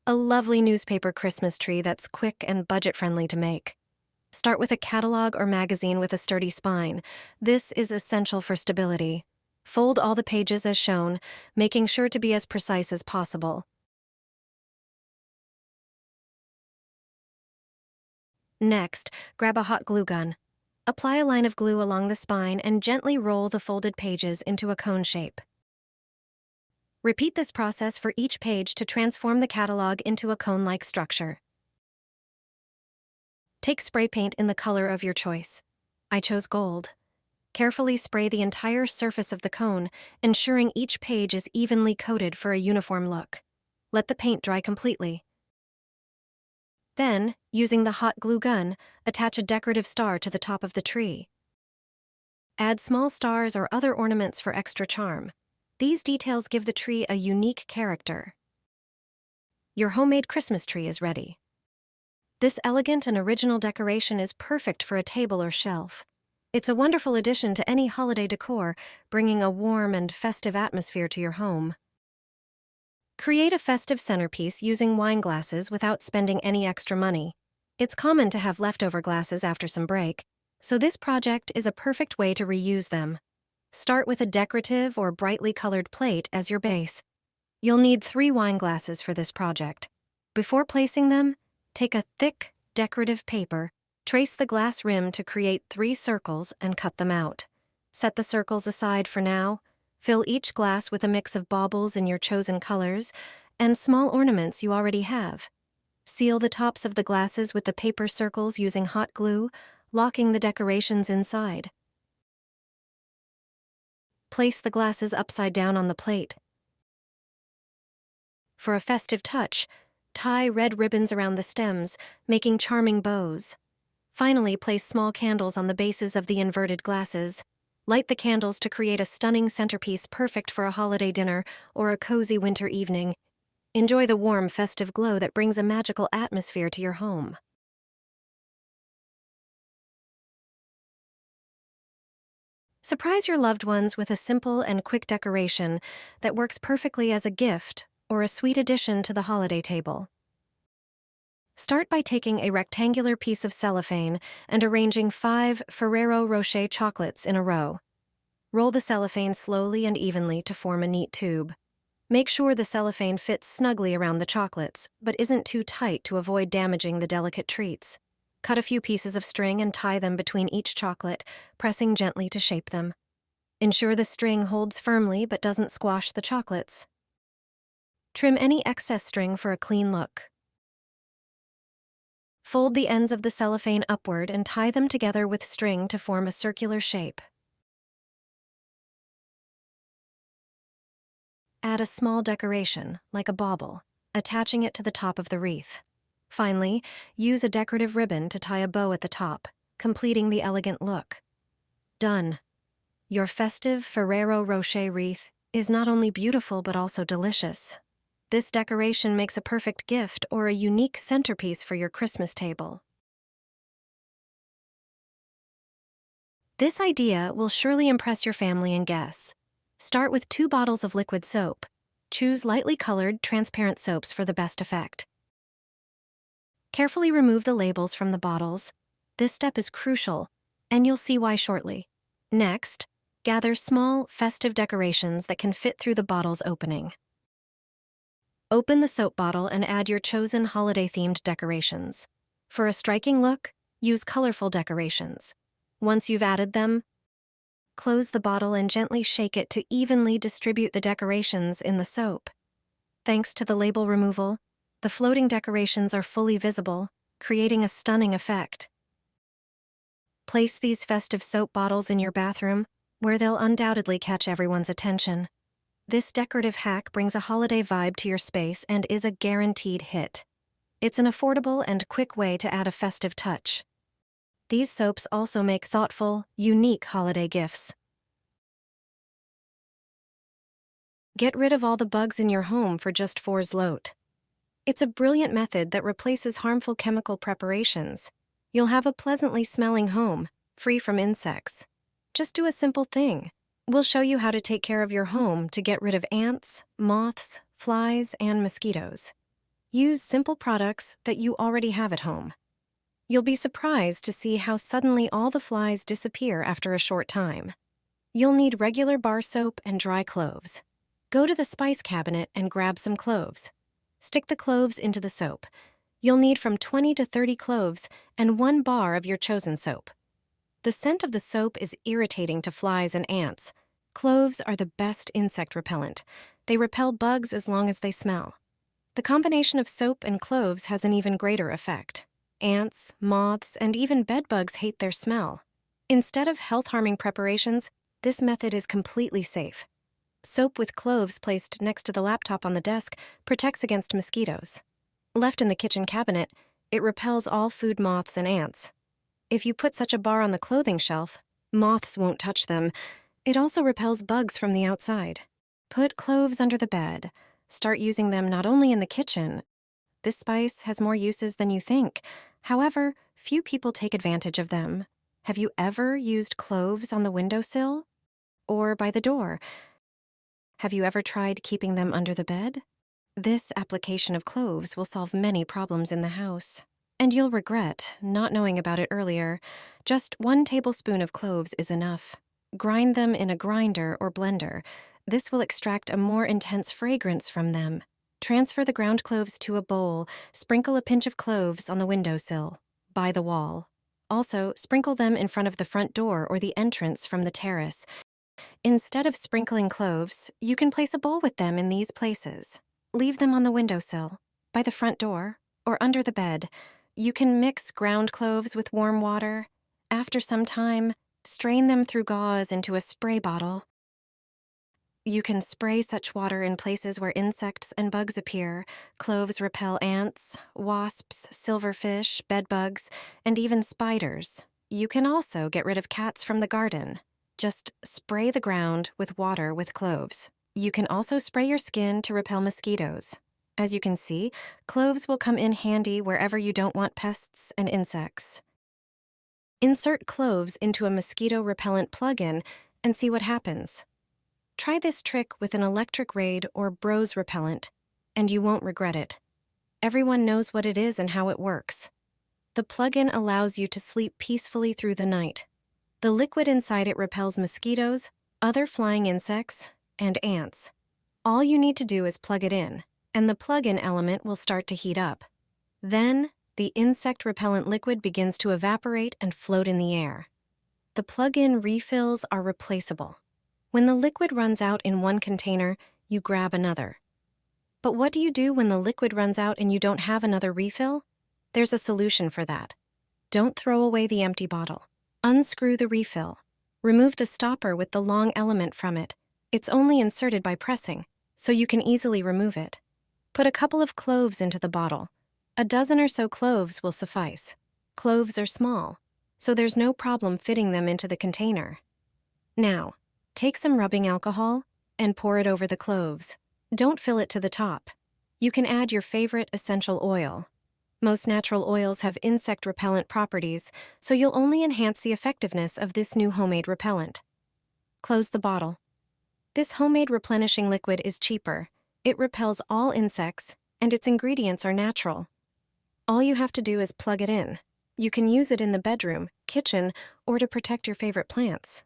A lovely newspaper Christmas tree that's quick and budget-friendly to make. Start with a catalog or magazine with a sturdy spine. This is essential for stability. Fold all the pages as shown, making sure to be as precise as possible. Next, grab a hot glue gun. Apply a line of glue along the spine and gently roll the folded pages into a cone shape. Repeat this process for each page to transform the catalog into a cone-like structure. Take spray paint in the color of your choice. I chose gold. Carefully spray the entire surface of the cone, ensuring each page is evenly coated for a uniform look. Let the paint dry completely. Then, using the hot glue gun, attach a decorative star to the top of the tree. Add small stars or other ornaments for extra charm. These details give the tree a unique character. Your homemade Christmas tree is ready. This elegant and original decoration is perfect for a table or shelf. It's a wonderful addition to any holiday decor, bringing a warm and festive atmosphere to your home. Create a festive centerpiece using wine glasses without spending any extra money. It's common to have leftover glasses after some break, so this project is a perfect way to reuse them. Start with a decorative or brightly colored plate as your base. You'll need 3 wine glasses for this project. Before placing them, take a thick, decorative paper, trace the glass rim to create 3 circles and cut them out. Set the circles aside for now. Fill each glass with a mix of baubles in your chosen colors and small ornaments you already have. Seal the tops of the glasses with the paper circles using hot glue, locking the decorations inside. Place the glasses upside down on the plate. For a festive touch, tie red ribbons around the stems, making charming bows. Finally, place small candles on the bases of the inverted glasses. Light the candles to create a stunning centerpiece perfect for a holiday dinner or a cozy winter evening. Enjoy the warm, festive glow that brings a magical atmosphere to your home. Surprise your loved ones with a simple and quick decoration that works perfectly as a gift or a sweet addition to the holiday table. Start by taking a rectangular piece of cellophane and arranging 5 Ferrero Rocher chocolates in a row. Roll the cellophane slowly and evenly to form a neat tube. Make sure the cellophane fits snugly around the chocolates, but isn't too tight to avoid damaging the delicate treats. Cut a few pieces of string and tie them between each chocolate, pressing gently to shape them. Ensure the string holds firmly but doesn't squash the chocolates. Trim any excess string for a clean look. Fold the ends of the cellophane upward and tie them together with string to form a circular shape. Add a small decoration, like a bauble, attaching it to the top of the wreath. Finally, use a decorative ribbon to tie a bow at the top, completing the elegant look. Done. Your festive Ferrero Rocher wreath is not only beautiful but also delicious. This decoration makes a perfect gift or a unique centerpiece for your Christmas table. This idea will surely impress your family and guests. Start with 2 bottles of liquid soap. Choose lightly colored, transparent soaps for the best effect. Carefully remove the labels from the bottles. This step is crucial, and you'll see why shortly. Next, gather small, festive decorations that can fit through the bottle's opening. Open the soap bottle and add your chosen holiday-themed decorations. For a striking look, use colorful decorations. Once you've added them, close the bottle and gently shake it to evenly distribute the decorations in the soap. Thanks to the label removal, the floating decorations are fully visible, creating a stunning effect. Place these festive soap bottles in your bathroom, where they'll undoubtedly catch everyone's attention. This decorative hack brings a holiday vibe to your space and is a guaranteed hit. It's an affordable and quick way to add a festive touch. These soaps also make thoughtful, unique holiday gifts. Get rid of all the bugs in your home for just 4 zloty. It's a brilliant method that replaces harmful chemical preparations. You'll have a pleasantly smelling home, free from insects. Just do a simple thing. We'll show you how to take care of your home to get rid of ants, moths, flies, and mosquitoes. Use simple products that you already have at home. You'll be surprised to see how suddenly all the flies disappear after a short time. You'll need regular bar soap and dry cloves. Go to the spice cabinet and grab some cloves. Stick the cloves into the soap. You'll need from 20 to 30 cloves and 1 bar of your chosen soap. The scent of the soap is irritating to flies and ants. Cloves are the best insect repellent. They repel bugs as long as they smell. The combination of soap and cloves has an even greater effect. Ants, moths, and even bedbugs hate their smell. Instead of health-harming preparations, this method is completely safe. Soap with cloves placed next to the laptop on the desk protects against mosquitoes. Left in the kitchen cabinet, it repels all food moths and ants. If you put such a bar on the clothing shelf, moths won't touch them. It also repels bugs from the outside. Put cloves under the bed. Start using them not only in the kitchen. This spice has more uses than you think. However, few people take advantage of them. Have you ever used cloves on the windowsill? Or by the door? Have you ever tried keeping them under the bed? This application of cloves will solve many problems in the house. And you'll regret not knowing about it earlier. Just 1 tablespoon of cloves is enough. Grind them in a grinder or blender. This will extract a more intense fragrance from them. Transfer the ground cloves to a bowl. Sprinkle a pinch of cloves on the windowsill, by the wall. Also, sprinkle them in front of the front door or the entrance from the terrace. Instead of sprinkling cloves, you can place a bowl with them in these places. Leave them on the windowsill, by the front door, or under the bed. You can mix ground cloves with warm water. After some time, strain them through gauze into a spray bottle. You can spray such water in places where insects and bugs appear. Cloves repel ants, wasps, silverfish, bedbugs, and even spiders. You can also get rid of cats from the garden. Just spray the ground with water with cloves. You can also spray your skin to repel mosquitoes. As you can see, cloves will come in handy wherever you don't want pests and insects. Insert cloves into a mosquito repellent plug-in and see what happens. Try this trick with an electric raid or brose repellent, and you won't regret it. Everyone knows what it is and how it works. The plug-in allows you to sleep peacefully through the night. The liquid inside it repels mosquitoes, other flying insects, and ants. All you need to do is plug it in, and the plug-in element will start to heat up. Then, the insect repellent liquid begins to evaporate and float in the air. The plug-in refills are replaceable. When the liquid runs out in one container, you grab another. But what do you do when the liquid runs out and you don't have another refill? There's a solution for that. Don't throw away the empty bottle. Unscrew the refill. Remove the stopper with the long element from it. It's only inserted by pressing, so you can easily remove it. Put a couple of cloves into the bottle. A dozen or so cloves will suffice. Cloves are small, so there's no problem fitting them into the container. Now, take some rubbing alcohol and pour it over the cloves. Don't fill it to the top. You can add your favorite essential oil. Most natural oils have insect repellent properties, so you'll only enhance the effectiveness of this new homemade repellent. Close the bottle. This homemade replenishing liquid is cheaper. It repels all insects, and its ingredients are natural. All you have to do is plug it in. You can use it in the bedroom, kitchen, or to protect your favorite plants.